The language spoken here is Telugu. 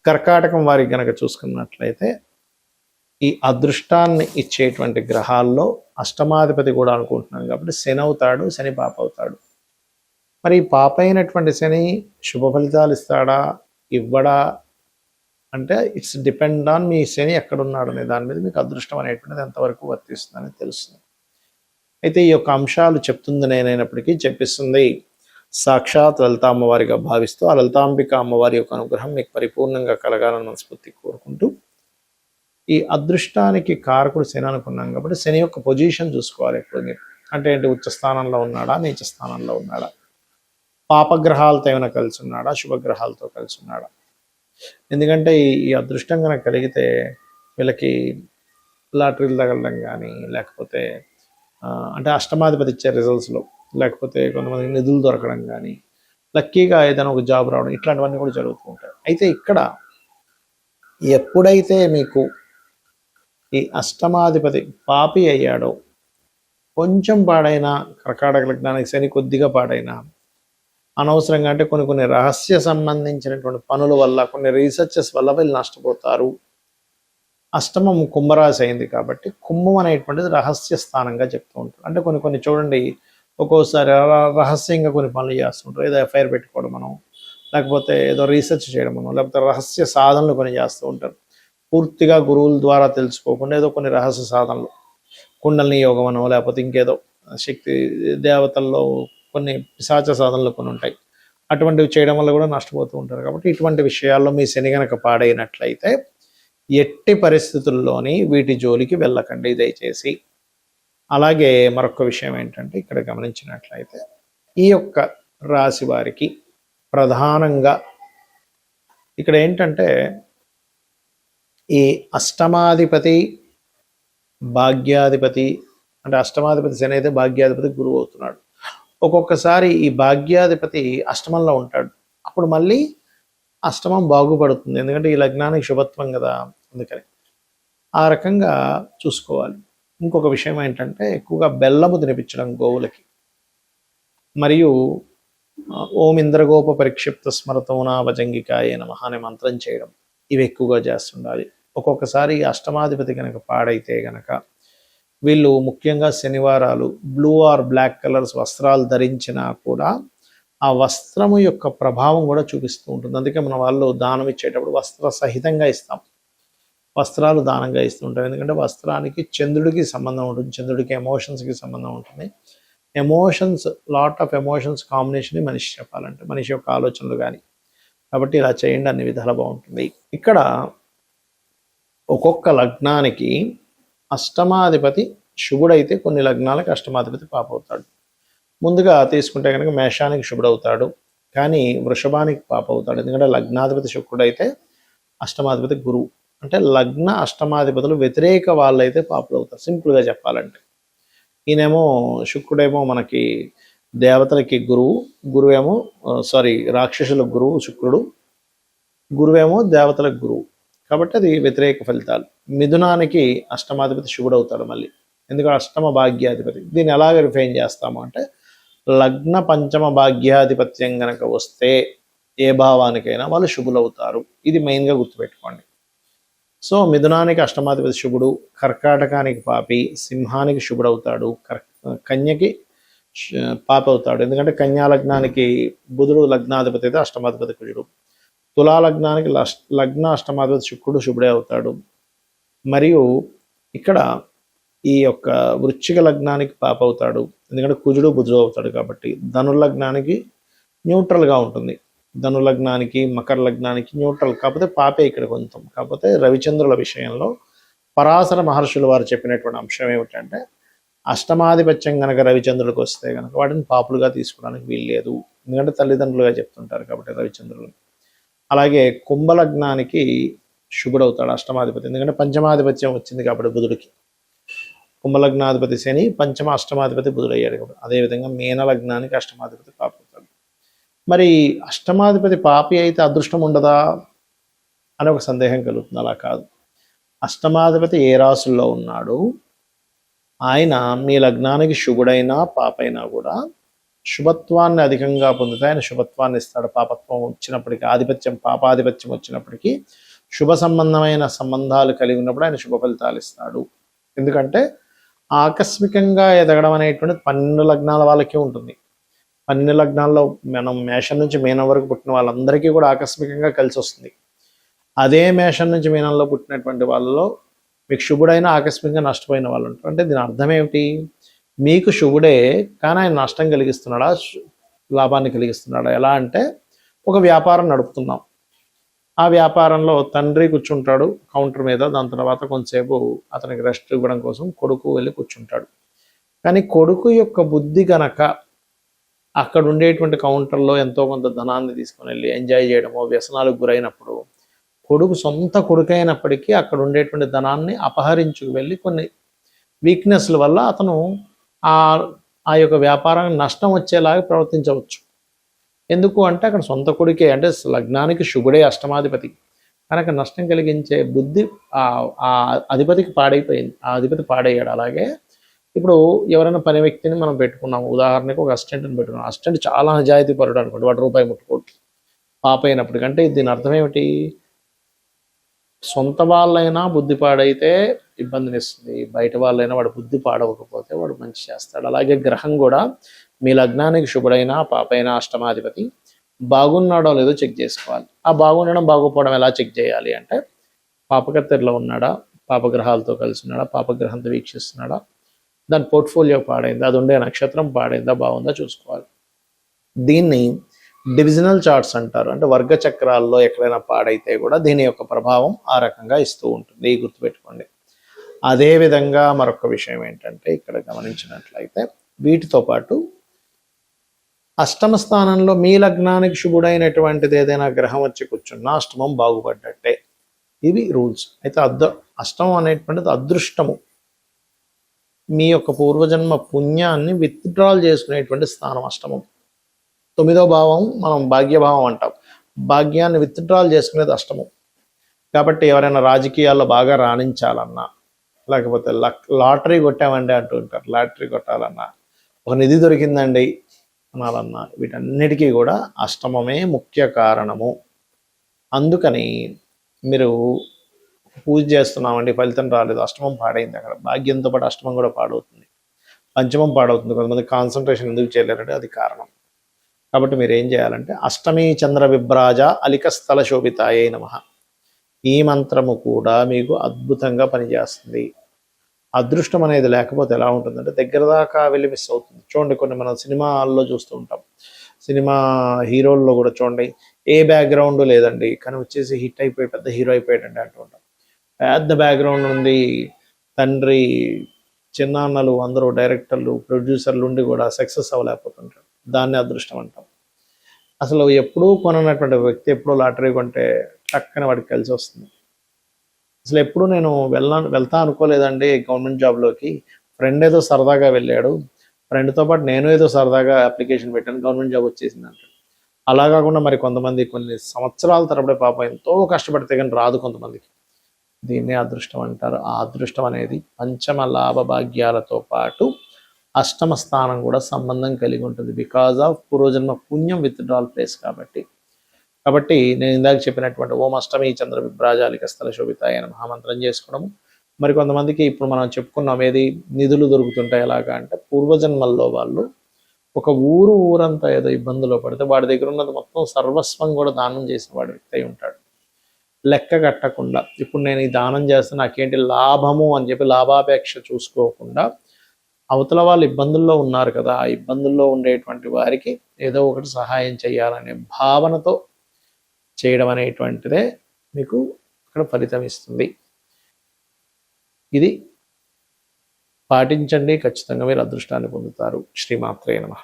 కర్కాటకం వారికి గనక చూసుకున్నట్లయితే ఈ అదృష్టాన్ని ఇచ్చేటువంటి గ్రహాల్లో అష్టమాధిపతి కూడా అనుకుంటున్నాం కాబట్టి శని అవుతాడు, శని పాప అవుతాడు. మరి పాప అయినటువంటి శని శుభ ఫలితాలు ఇస్తాడా, ఇవ్వడా అంటే ఇట్స్ డిపెండ్ ఆన్ మీ శని ఎక్కడున్నాడు అనే దాని మీద మీకు అదృష్టం అనేటువంటిది ఎంతవరకు వర్తిస్తుందని తెలుస్తుంది. అయితే ఈ యొక్క అంశాలు చెప్తుంది నేనైనప్పటికీ చెప్పిస్తుంది సాక్షాత్ లలిత అమ్మవారిగా భావిస్తూ ఆ లలితాంబిక అమ్మవారి యొక్క అనుగ్రహం మీకు పరిపూర్ణంగా కలగాలని మనస్ఫూర్తి కోరుకుంటూ, ఈ అదృష్టానికి కారకుడు శని అనుకున్నాం కాబట్టి శని యొక్క పొజిషన్ చూసుకోవాలి ఎప్పుడు మీరు. అంటే ఏంటి, ఉచ్చ స్థానంలో ఉన్నాడా, నీచ స్థానంలో ఉన్నాడా, పాపగ్రహాలతో ఏమైనా కలిసి ఉన్నాడా, శుభగ్రహాలతో కలిసి ఉన్నాడా. ఎందుకంటే ఈ అదృష్టం కనుక కలిగితే వీళ్ళకి లాటరీలు తగలడం కానీ, లేకపోతే అంటే అష్టమాధిపతి ఇచ్చే రిజల్ట్స్లో, లేకపోతే కొంతమంది నిధులు దొరకడం కానీ, లక్కీగా ఏదైనా ఒక జాబ్ రావడం, ఇట్లాంటివన్నీ కూడా జరుగుతూ ఉంటాయి. అయితే ఇక్కడ ఎప్పుడైతే మీకు ఈ అష్టమాధిపతి పాపి అయ్యాడో, కొంచెం పాడైనా కర్కాటక లగ్నానికి శని కొద్దిగా పాడైనా అనవసరంగా అంటే కొన్ని రహస్య సంబంధించినటువంటి పనుల వల్ల, కొన్ని రీసెర్చెస్ వల్ల వీళ్ళు నష్టపోతారు. అష్టమం కుంభరాశి అయింది కాబట్టి కుంభం అనేటువంటిది రహస్య స్థానంగా చెప్తూ ఉంటారు. అంటే కొన్ని చూడండి, ఒక్కోసారి రహస్యంగా కొన్ని పనులు చేస్తుంటారు. ఏదో ఎఫ్ఐఆర్ పెట్టుకోవడం మనం, లేకపోతే ఏదో రీసెర్చ్ చేయడం మనం, లేకపోతే రహస్య సాధనలు కొన్ని చేస్తూ ఉంటారు. పూర్తిగా గురువుల ద్వారా తెలుసుకోకుండా ఏదో కొన్ని రహస్య సాధనలు, కుండలిని యోగం అనో, లేకపోతే ఇంకేదో శక్తి దేవతల్లో కొన్ని పిశాచ సాధనలు కొన్ని ఉంటాయి. అటువంటివి చేయడం వల్ల కూడా నష్టపోతూ ఉంటారు. కాబట్టి ఇటువంటి విషయాల్లో మీ శని గనక పాడైనట్లయితే ఎట్టి పరిస్థితుల్లోని వీటి జోలికి వెళ్ళకండి దయచేసి. అలాగే మరొక విషయం ఏంటంటే, ఇక్కడ గమనించినట్లయితే ఈ యొక్క రాశి వారికి ప్రధానంగా ఇక్కడ ఏంటంటే, ఈ అష్టమాధిపతి భాగ్యాధిపతి, అంటే అష్టమాధిపతి శని అయితే భాగ్యాధిపతి గురువు అవుతున్నాడు. ఒక్కొక్కసారి ఈ భాగ్యాధిపతి అష్టమంలో ఉంటాడు, అప్పుడు మళ్ళీ అష్టమం బాగుపడుతుంది. ఎందుకంటే ఈ లగ్నానికి శుభత్వం కదా, అందుకని ఆ రకంగా చూసుకోవాలి. ఇంకొక విషయం ఏంటంటే, ఎక్కువగా బెల్లము తినిపించడం గోవులకి, మరియు ఓం ఇంద్రగోప పరిక్షిప్త స్మరతోనా వజంగికాయ నమః అనే మంత్రం చేయడం, ఇవి ఎక్కువగా చేస్తుండాలి. ఒక్కొక్కసారి అష్టమాధిపతి కనుక పాడైతే గనక వీళ్ళు ముఖ్యంగా శనివారాలు బ్లూ ఆర్ బ్లాక్ కలర్స్ వస్త్రాలు ధరించినా కూడా ఆ వస్త్రము యొక్క ప్రభావం కూడా చూపిస్తూ ఉంటుంది. అందుకే మన వాళ్ళు దానం ఇచ్చేటప్పుడు వస్త్ర సహితంగా ఇస్తాం, వస్త్రాలు దానంగా ఇస్తూ ఉంటాం. ఎందుకంటే వస్త్రానికి చంద్రుడికి సంబంధం ఉంటుంది, చంద్రుడికి ఎమోషన్స్కి సంబంధం ఉంటుంది. Emotions, lot of emotions combination మనిషి చెప్పాలంటే, మనిషి యొక్క ఆలోచనలు కానీ. కాబట్టి ఇలా చేయండి, అన్ని విధాలు బాగుంటుంది. ఇక్కడ ఒక్కొక్క లగ్నానికి అష్టమాధిపతి శుభుడైతే కొన్ని లగ్నాలకు అష్టమాధిపతి పాప అవుతాడు. ముందుగా తీసుకుంటే కనుక మేషానికి శుభుడవుతాడు, కానీ వృషభానికి పాప అవుతాడు. ఎందుకంటే లగ్నాధిపతి శుక్రుడైతే అష్టమాధిపతి గురువు, అంటే లగ్న అష్టమాధిపతులు వ్యతిరేక వాళ్ళైతే పాపలు అవుతారు. సింపుల్గా చెప్పాలంటే, ఈయనేమో శుక్రుడేమో మనకి దేవతలకి గురువు, గురువేమో రాక్షసులకు గురువు శుక్రుడు, గురువేమో దేవతలకు గురువు. కాబట్టి అది వ్యతిరేక ఫలితాలు. మిథునానికి అష్టమాధిపతి శుభుడు అవుతాడు మళ్ళీ, ఎందుకంటే అష్టమ భాగ్యాధిపతి. దీన్ని ఎలాగ రిఫైన్ చేస్తాము అంటే, లగ్న పంచమ భాగ్యాధిపత్యం గనక వస్తే ఏ భావానికైనా వాళ్ళు శుభులు అవుతారు. ఇది మెయిన్గా గుర్తుపెట్టుకోండి. సో మిథునానికి అష్టమాధిపతి శుభుడు, కర్కాటకానికి పాపి, సింహానికి శుభుడవుతాడు, కన్యకి పాప అవుతాడు. ఎందుకంటే కన్యా లగ్నానికి బుధుడు లగ్నాధిపతి అయితే అష్టమాధిపతి కుజుడు, తులా లగ్నానికి లగ్న అష్టమాధిపతి శుక్రుడు శుభుడే అవుతాడు. మరియు ఇక్కడ ఈ యొక్క వృశ్చిక లగ్నానికి పాప అవుతాడు, ఎందుకంటే కుజుడు బుధుడు అవుతాడు. కాబట్టి ధనుర్లగ్నానికి న్యూట్రల్గా ఉంటుంది, ధనులగ్నానికి మకర లగ్నానికి న్యూట్రల్, కాకపోతే పాపే ఇక్కడ కొంచెం. కాకపోతే రవిచంద్రుల విషయంలో పరాశర మహర్షులు వారు చెప్పినటువంటి అంశం ఏమిటంటే, అష్టమాధిపత్యం కనుక రవిచంద్రులకు వస్తే కనుక వాటిని పాపులుగా తీసుకోవడానికి వీల్లేదు, ఎందుకంటే తల్లిదండ్రులుగా చెప్తుంటారు కాబట్టి రవిచంద్రులు. అలాగే కుంభలగ్నానికి శుభుడవుతాడు అష్టమాధిపతి, ఎందుకంటే పంచమాధిపత్యం వచ్చింది కాబట్టి బుధుడికి. కుంభలగ్నాధిపతి శని, పంచమ అష్టమాధిపతి బుధుడు అయ్యాడు కాబట్టి. అదేవిధంగా మీన లగ్నానికి అష్టమాధిపతి పాప అవుతాడు. మరి అష్టమాధిపతి పాపి అయితే అదృష్టం ఉండదా అని ఒక సందేహం కలుగుతుంది. అలా కాదు. అష్టమాధిపతి ఏ రాశుల్లో ఉన్నాడు, ఆయన మీ లగ్నానికి శుభుడైనా పాపైనా కూడా శుభత్వాన్ని అధికంగా పొందుతాయి. ఆయన శుభత్వాన్ని ఇస్తాడు. పాపత్వం వచ్చినప్పటికీ, పాపాధిపత్యం వచ్చినప్పటికీ శుభ సంబంధమైన సంబంధాలు కలిగి ఉన్నప్పుడు ఆయన శుభ ఫలితాలు ఇస్తాడు. ఎందుకంటే ఆకస్మికంగా ఎదగడం అనేటువంటిది 12 లగ్నాల వాళ్ళకే ఉంటుంది. 12 లగ్నాల్లో మనం మేషం నుంచి మీనం వరకు పుట్టిన వాళ్ళందరికీ కూడా ఆకస్మికంగా కలిసి వస్తుంది. అదే మేషం నుంచి మీనంలో పుట్టినటువంటి వాళ్ళలో మీకు శుభుడైన ఆకస్మికంగా నష్టపోయిన వాళ్ళు ఉంటారు. అంటే దీని అర్థం ఏమిటి? మీకు శుభుడే, కానీ ఆయన నష్టం కలిగిస్తున్నాడా, లాభాన్ని కలిగిస్తున్నాడా? ఎలా అంటే, ఒక వ్యాపారం నడుపుతున్నాం. ఆ వ్యాపారంలో తండ్రి కూర్చుంటాడు కౌంటర్ మీద. దాని తర్వాత కొంతసేపు అతనికి రెస్ట్ ఇవ్వడం కోసం కొడుకు వెళ్ళి కూర్చుంటాడు. కానీ కొడుకు యొక్క బుద్ధి గనక అక్కడ ఉండేటువంటి కౌంటర్లో ఎంతో కొంత ధనాన్ని తీసుకొని వెళ్ళి ఎంజాయ్ చేయడమో, వ్యసనాలకు గురైనప్పుడు కొడుకు సొంత కొడుకైనప్పటికీ అక్కడ ఉండేటువంటి ధనాన్ని అపహరించుకు వెళ్ళి కొన్ని వీక్నెస్ల వల్ల అతను ఆ యొక్క వ్యాపారానికి నష్టం వచ్చేలాగా ప్రవర్తించవచ్చు. ఎందుకు అంటే అక్కడ సొంత కొడుకే, అంటే లగ్నానికి శుభుడే అష్టమాధిపతి, కనుక నష్టం కలిగించే బుద్ధి ఆ అధిపతికి పాడైపోయింది. ఆ అధిపతి పాడయ్యాడు. అలాగే ఇప్పుడు ఎవరైనా పని వ్యక్తిని మనం పెట్టుకున్నాము, ఉదాహరణకు ఒక అసిస్టెంట్ని పెట్టుకున్నాం. అసిస్టెంట్ చాలా నిజాయితీ పరుడు అనుకోండి, వాడు రూపాయి ముట్టుకోడు పాప అయినప్పటికంటే దీని అర్థం ఏమిటి? సొంత వాళ్ళైనా బుద్ధి పాడైతే ఇబ్బందిని ఇస్తుంది, బయట వాళ్ళైనా వాడు బుద్ధి పాడవకపోతే వాడు మంచి చేస్తాడు. అలాగే గ్రహం కూడా మీ లగ్నానికి శుభుడైనా పాపైనా అష్టమాధిపతి బాగున్నాడో లేదో చెక్ చేసుకోవాలి. ఆ బాగుండడం బాగోపోవడం ఎలా చెక్ చేయాలి అంటే, పాపకత్తెరలో ఉన్నాడా, పాపగ్రహాలతో కలిసి ఉన్నాడా, పాపగ్రహంతో వీక్షిస్తున్నాడా, దాని పోర్ట్ఫోలియో పాడైందా, అది ఉండే నక్షత్రం పాడైందా, బాగుందా చూసుకోవాలి. దీన్ని డివిజనల్ చార్ట్స్ అంటారు. అంటే వర్గ చక్రాల్లో ఎక్కడైనా పాడైతే కూడా దీని యొక్క ప్రభావం ఆ రకంగా ఇస్తూ ఉంటుంది, గుర్తుపెట్టుకోండి. అదేవిధంగా మరొక విషయం ఏంటంటే, ఇక్కడ గమనించినట్లయితే వీటితో పాటు అష్టమ స్థానంలో మీ లగ్నానికి శుభుడైనటువంటిది ఏదైనా గ్రహం వచ్చి కూర్చున్నా అష్టమం బాగుపడ్డట్టే. ఇవి రూల్స్. అయితే అష్టమం అనేటువంటిది అదృష్టము, మీ యొక్క పూర్వజన్మ పుణ్యాన్ని విత్డ్రాల్ చేసుకునేటువంటి స్థానం అష్టమం. 9వ భావం మనం భాగ్యభావం అంటాం. భాగ్యాన్ని విత్డ్రాల్ చేసుకునేది అష్టమం. కాబట్టి ఎవరైనా రాజకీయాల్లో బాగా రాణించాలన్నా, లేకపోతే లాటరీ కొట్టామండి అంటూ ఉంటారు, లాటరీ కొట్టాలన్నా, ఒక నిధి దొరికిందండి అనాలన్నా, వీటన్నిటికీ కూడా అష్టమమే ముఖ్య కారణము. అందుకని మీరు పూజ చేస్తున్నామండి, ఫలితం రాలేదు, అష్టమం పాడైంది, అక్కడ భాగ్యంతో పాటు అష్టమం కూడా పాడవుతుంది, పంచమం పాడవుతుంది. కొంతమంది కాన్సన్ట్రేషన్ ఎందుకు చేయలేరంటే అది కారణం. కాబట్టి మీరు ఏం చేయాలంటే, అష్టమీ చంద్ర విభ్రాజ అలిక స్థల శోభితాయే నమః, ఈ మంత్రము కూడా మీకు అద్భుతంగా పనిచేస్తుంది. అదృష్టం అనేది లేకపోతే ఎలా ఉంటుందంటే దగ్గర దాకా వెళ్ళి మిస్ అవుతుంది. చూడండి, కొన్ని మనం సినిమాల్లో చూస్తూ ఉంటాం, సినిమా హీరోల్లో కూడా చూడండి, ఏ బ్యాక్గ్రౌండ్ లేదండి కానీ వచ్చేసి హిట్ అయిపోయి పెద్ద హీరో అయిపోయాడండి అంటూ ఉంటాం. పెద్ద బ్యాక్గ్రౌండ్ ఉంది, తండ్రి చిన్నాన్నలు అందరూ డైరెక్టర్లు ప్రొడ్యూసర్లు ఉండి కూడా సక్సెస్ అవ్వలేకపోతుంటారు. దాన్ని అదృష్టం అంటాం. అసలు ఎప్పుడూ కొననటువంటి వ్యక్తి ఎప్పుడూ లాటరీ కొంటే టక్కన వాడికి కలిసి వస్తుంది. అసలు ఎప్పుడు నేను వెళ్తా అనుకోలేదండి గవర్నమెంట్ జాబ్లోకి, ఫ్రెండ్ ఏదో సరదాగా వెళ్ళాడు, ఫ్రెండ్తో పాటు నేను ఏదో సరదాగా అప్లికేషన్ పెట్టాను, గవర్నమెంట్ జాబ్ వచ్చేసింది అంటాడు. అలా కాకుండా మరి కొంతమంది కొన్ని సంవత్సరాల తరబడి పాపం ఎంతో కష్టపడితే కానీ రాదు కొంతమందికి. దీన్నే అదృష్టం అంటారు. ఆ అదృష్టం అనేది పంచమ లాభ భాగ్యాలతో పాటు అష్టమ స్థానం కూడా సంబంధం కలిగి ఉంటుంది. బికాజ్ ఆఫ్ పూర్వజన్మ పుణ్యం విత్డ్రాల్ ప్లేస్ కాబట్టి నేను ఇందాక చెప్పినటువంటి ఓం అష్టమి చంద్ర విభ్రాజాలిక స్థల శోభితాయ అని మహామంత్రం చేసుకోవడము. మరి కొంతమందికి ఇప్పుడు మనం చెప్పుకున్నాం, ఏది నిధులు దొరుకుతుంటాయి ఎలాగా అంటే, పూర్వజన్మల్లో వాళ్ళు ఒక ఊరంతా ఏదో ఇబ్బందులో పడితే వాడి దగ్గర ఉన్నది మొత్తం సర్వస్వం కూడా దానం చేసిన వాడి వ్యక్తి అయి ఉంటాడు. లెక్క కట్టకుండా ఇప్పుడు నేను ఈ దానం చేస్తే నాకేంటి లాభము అని చెప్పి లాభాపేక్ష చూసుకోకుండా, అవతల వాళ్ళు ఇబ్బందుల్లో ఉన్నారు కదా, ఆ ఇబ్బందుల్లో ఉండేటువంటి వారికి ఏదో ఒకటి సహాయం చేయాలనే భావనతో చేయడం అనేటువంటిదే మీకు ఇక్కడ ఫలితం ఇస్తుంది. ఇది పాటించండి, ఖచ్చితంగా మీరు అదృష్టాన్ని పొందుతారు. శ్రీమాత్రే నమః.